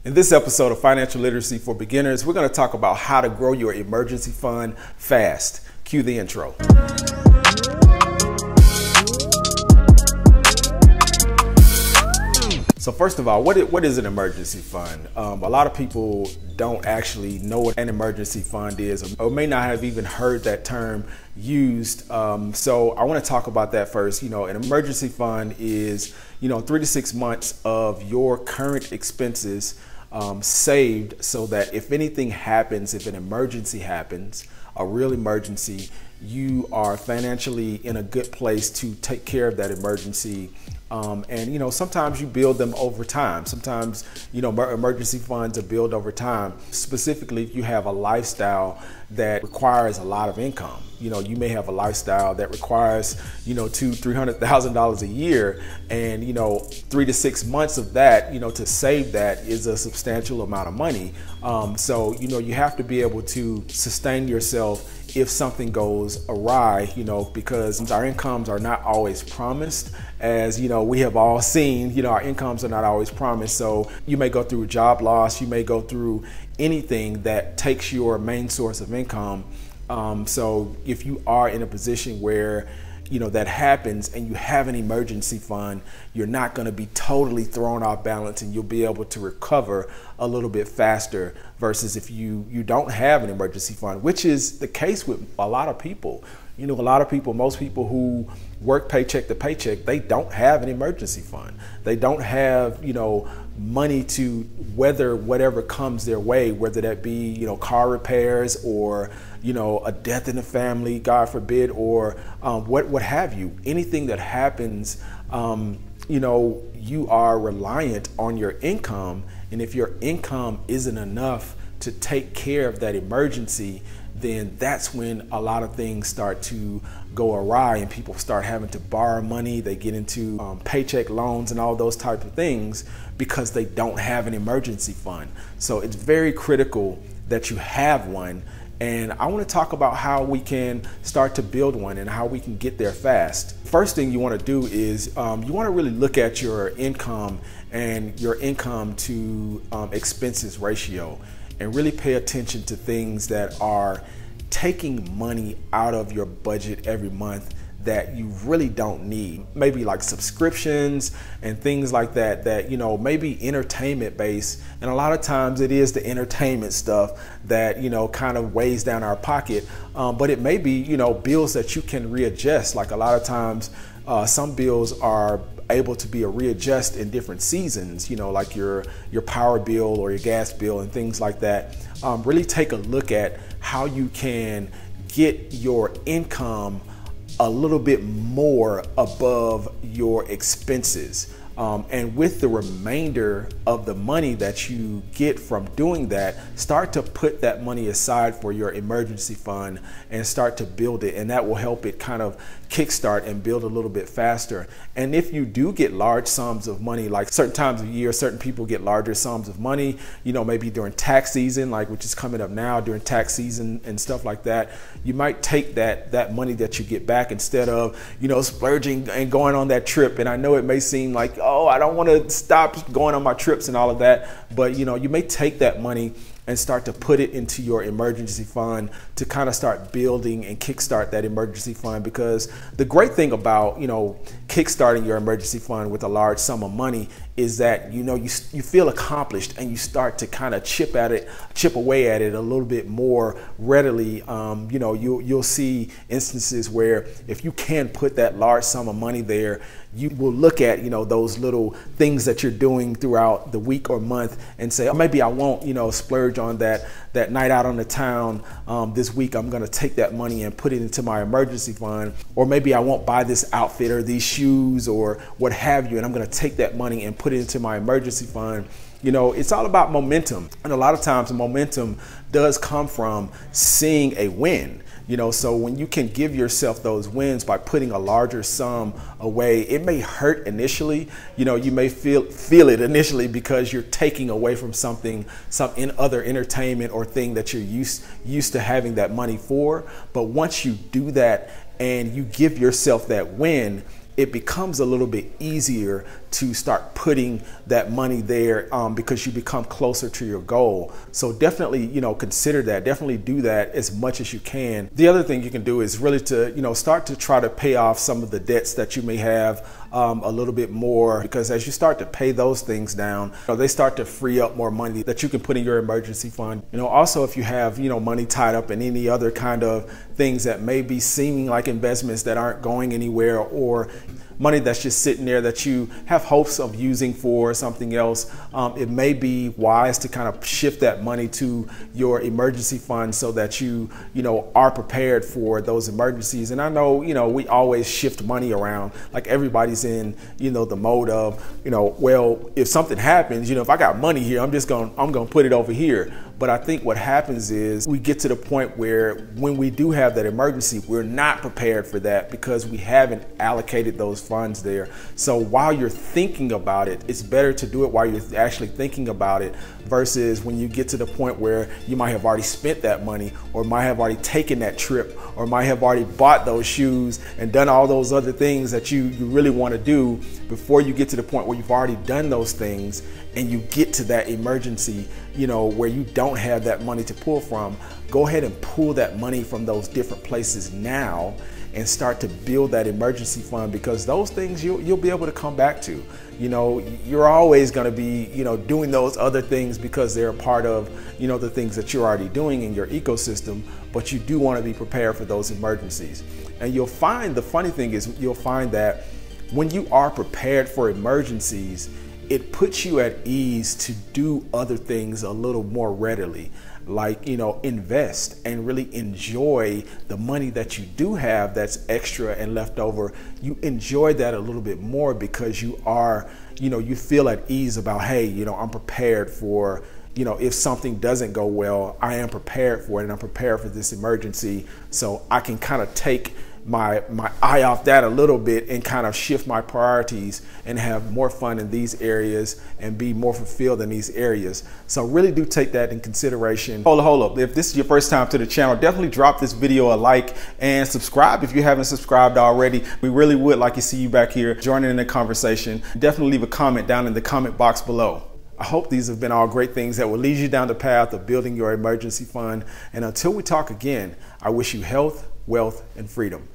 In this episode of Financial Literacy for Beginners, we're going to talk about how to grow your emergency fund fast. Cue the intro. So first of all, what is an emergency fund? A lot of people don't actually know what an emergency fund is or may not have even heard that term used. So I want to talk about that first. An emergency fund is, 3 to 6 months of your current expenses saved so that if anything happens, if an emergency happens, a real emergency, you are financially in a good place to take care of that emergency. And sometimes you build them over time. Sometimes, emergency funds are built over time. Specifically, if you have a lifestyle that requires a lot of income. You may have a lifestyle that requires, $200,000–$300,000 a year, and 3 to 6 months of that, to save that is a substantial amount of money. So you have to be able to sustain yourself if something goes awry, because our incomes are not always promised. As we have all seen, our incomes are not always promised. So you may go through a job loss, you may go through anything that takes your main source of income. So if you are in a position where that happens and you have an emergency fund, you're not going to be totally thrown off balance, and you'll be able to recover a little bit faster versus if you don't have an emergency fund, which is the case with a lot of people. Most people who work paycheck to paycheck, they don't have an emergency fund. They don't have, money to weather whatever comes their way, whether that be, car repairs or, a death in the family, God forbid, or what have you. Anything that happens, you are reliant on your income. And if your income isn't enough to take care of that emergency, then that's when a lot of things start to go awry and people start having to borrow money. They get into paycheck loans and all those types of things because they don't have an emergency fund. So it's very critical that you have one. And I want to talk about how we can start to build one and how we can get there fast. First thing you want to do is you want to really look at your income and your income to expenses ratio, and really pay attention to things that are taking money out of your budget every month that you really don't need. Maybe like subscriptions and things like that, maybe entertainment based. And a lot of times it is the entertainment stuff that, kind of weighs down our pocket. But it may be, bills that you can readjust. Like a lot of times, some bills are able to be readjust in different seasons, like your power bill or your gas bill and things like that. Really take a look at how you can get your income a little bit more above your expenses. And with the remainder of the money that you get from doing that, start to put that money aside for your emergency fund and start to build it. And that will help it kind of kickstart and build a little bit faster. And if you do get large sums of money, like certain times of year, certain people get larger sums of money, maybe during tax season, like which is coming up now during tax season and stuff like that, you might take that money that you get back instead of, splurging and going on that trip. And I know it may seem like, oh, I don't want to stop going on my trips and all of that. But, you may take that money and start to put it into your emergency fund to kind of start building and kickstart that emergency fund. Because the great thing about, kickstarting your emergency fund with a large sum of money is that, you feel accomplished and you start to kind of chip away at it a little bit more readily. You'll see instances where if you can put that large sum of money there, you will look at, those little things that you're doing throughout the week or month and say, oh, maybe I won't, splurge on that night out on the town this week. I'm going to take that money and put it into my emergency fund. Or maybe I won't buy this outfit or these shoes or what have you, and I'm going to take that money and put it into my emergency fund. It's all about momentum. And a lot of times momentum does come from seeing a win. So when you can give yourself those wins by putting a larger sum away, it may hurt initially. You may feel it initially because you're taking away from some other entertainment or thing that you're used to having that money for. But once you do that and you give yourself that win, it becomes a little bit easier to start putting that money there because you become closer to your goal. So definitely, consider that. Definitely do that as much as you can. The other thing you can do is really to, start to try to pay off some of the debts that you may have a little bit more, because as you start to pay those things down, they start to free up more money that you can put in your emergency fund. Also if you have, money tied up in any other kind of things that may be seeming like investments that aren't going anywhere, or money that's just sitting there that you have hopes of using for something else, it may be wise to kind of shift that money to your emergency fund so that you are prepared for those emergencies. And I know, we always shift money around, like everybody's in, the mode of, well, if something happens, if I got money here, I'm gonna put it over here. But I think what happens is we get to the point where when we do have that emergency, we're not prepared for that because we haven't allocated those funds there. So while you're thinking about it, it's better to do it while you're actually thinking about it versus when you get to the point where you might have already spent that money, or might have already taken that trip, or might have already bought those shoes and done all those other things that you really want to do before you get to the point where you've already done those things and you get to that emergency, where you don't have that money to pull from. Go ahead and pull that money from those different places now and start to build that emergency fund, because those things you'll be able to come back to. You're always going to be, doing those other things because they're a part of, the things that you're already doing in your ecosystem, but you do want to be prepared for those emergencies. And you'll find, the funny thing is, you'll find that when you are prepared for emergencies, it puts you at ease to do other things a little more readily, like, invest and really enjoy the money that you do have that's extra and left over. You enjoy that a little bit more because you are, you feel at ease about, hey, I'm prepared for, if something doesn't go well, I am prepared for it, and I'm prepared for this emergency. So I can kind of take my eye off that a little bit and kind of shift my priorities and have more fun in these areas and be more fulfilled in these areas. So really do take that in consideration. Hold up. If this is your first time to the channel, definitely drop this video a like and subscribe if you haven't subscribed already. We really would like to see you back here joining in the conversation. Definitely leave a comment down in the comment box below. I hope these have been all great things that will lead you down the path of building your emergency fund. And until we talk again, I wish you health, wealth, and freedom.